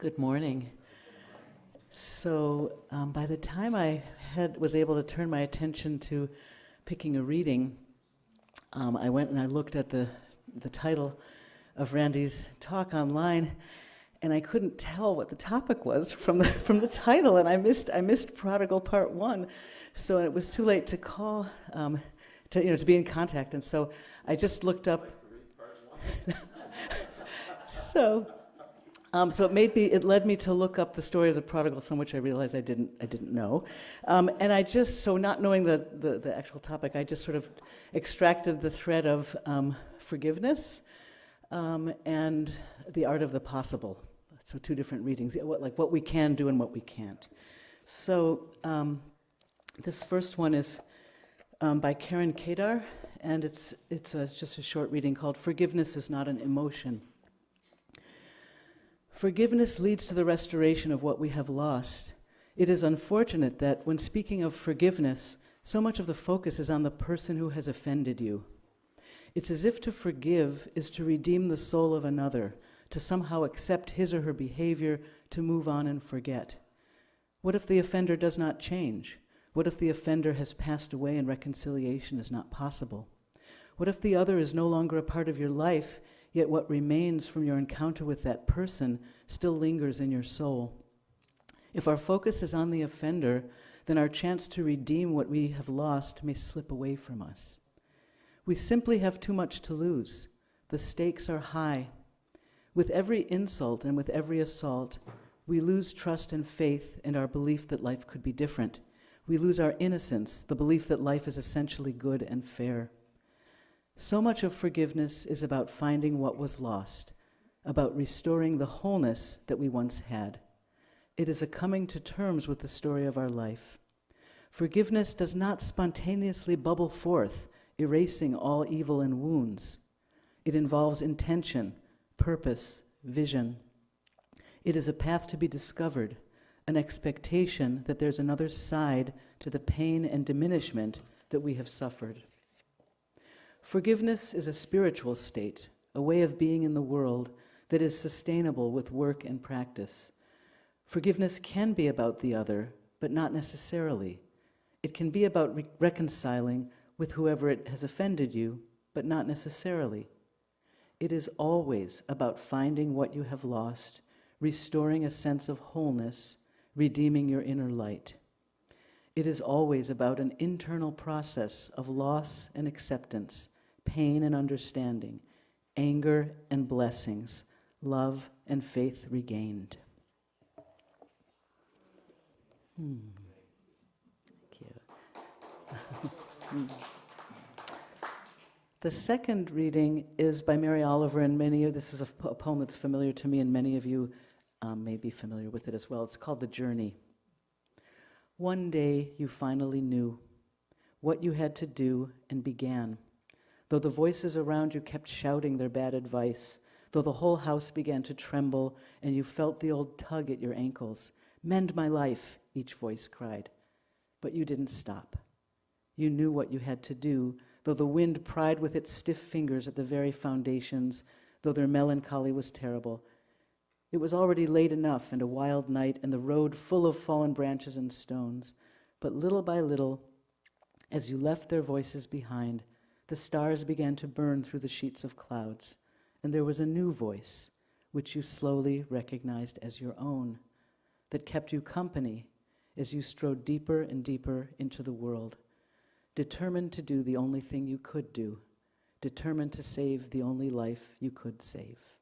Good morning. So by the time I was able to turn my attention to picking a reading, I went and I looked at the title of Randy's talk online, and I couldn't tell what the topic was from the title, and I missed Prodigal Part 1, so it was too late to call to be in contact, and so I just looked up. So it led me to look up the story of the prodigal son, which I realized I didn't know, and not knowing the actual topic, I just sort of extracted the thread of forgiveness and the art of the possible. So two different readings, what we can do and what we can't. So this first one is by Karyn Kedar, and it's just a short reading called "Forgiveness is Not an Emotion." Forgiveness leads to the restoration of what we have lost. It is unfortunate that when speaking of forgiveness, so much of the focus is on the person who has offended you. It's as if to forgive is to redeem the soul of another, to somehow accept his or her behavior, to move on and forget. What if the offender does not change? What if the offender has passed away and reconciliation is not possible? What if the other is no longer a part of your life, yet what remains from your encounter with that person still lingers in your soul? If our focus is on the offender, then our chance to redeem what we have lost may slip away from us. We simply have too much to lose. The stakes are high. With every insult and with every assault, we lose trust and faith and our belief that life could be different. We lose our innocence, the belief that life is essentially good and fair. So much of forgiveness is about finding what was lost, about restoring the wholeness that we once had. It is a coming to terms with the story of our life. Forgiveness does not spontaneously bubble forth, erasing all evil and wounds. It involves intention, purpose, vision. It is a path to be discovered, an expectation that there's another side to the pain and diminishment that we have suffered. Forgiveness is a spiritual state, a way of being in the world that is sustainable with work and practice. Forgiveness can be about the other, but not necessarily. It can be about reconciling with whoever it has offended you, but not necessarily. It is always about finding what you have lost, restoring a sense of wholeness, redeeming your inner light. It is always about an internal process of loss and acceptance, pain and understanding, anger and blessings, love and faith regained. Thank you. The second reading is by Mary Oliver, and this is a poem that's familiar to me, and many of you may be familiar with it as well. It's called The Journey. One day you finally knew what you had to do and began. Though the voices around you kept shouting their bad advice, though the whole house began to tremble and you felt the old tug at your ankles. "Mend my life," each voice cried. But you didn't stop. You knew what you had to do, though the wind pried with its stiff fingers at the very foundations, though their melancholy was terrible. It was already late enough and a wild night and the road full of fallen branches and stones. But little by little, as you left their voices behind, the stars began to burn through the sheets of clouds, and there was a new voice, which you slowly recognized as your own, that kept you company as you strode deeper and deeper into the world, determined to do the only thing you could do, determined to save the only life you could save.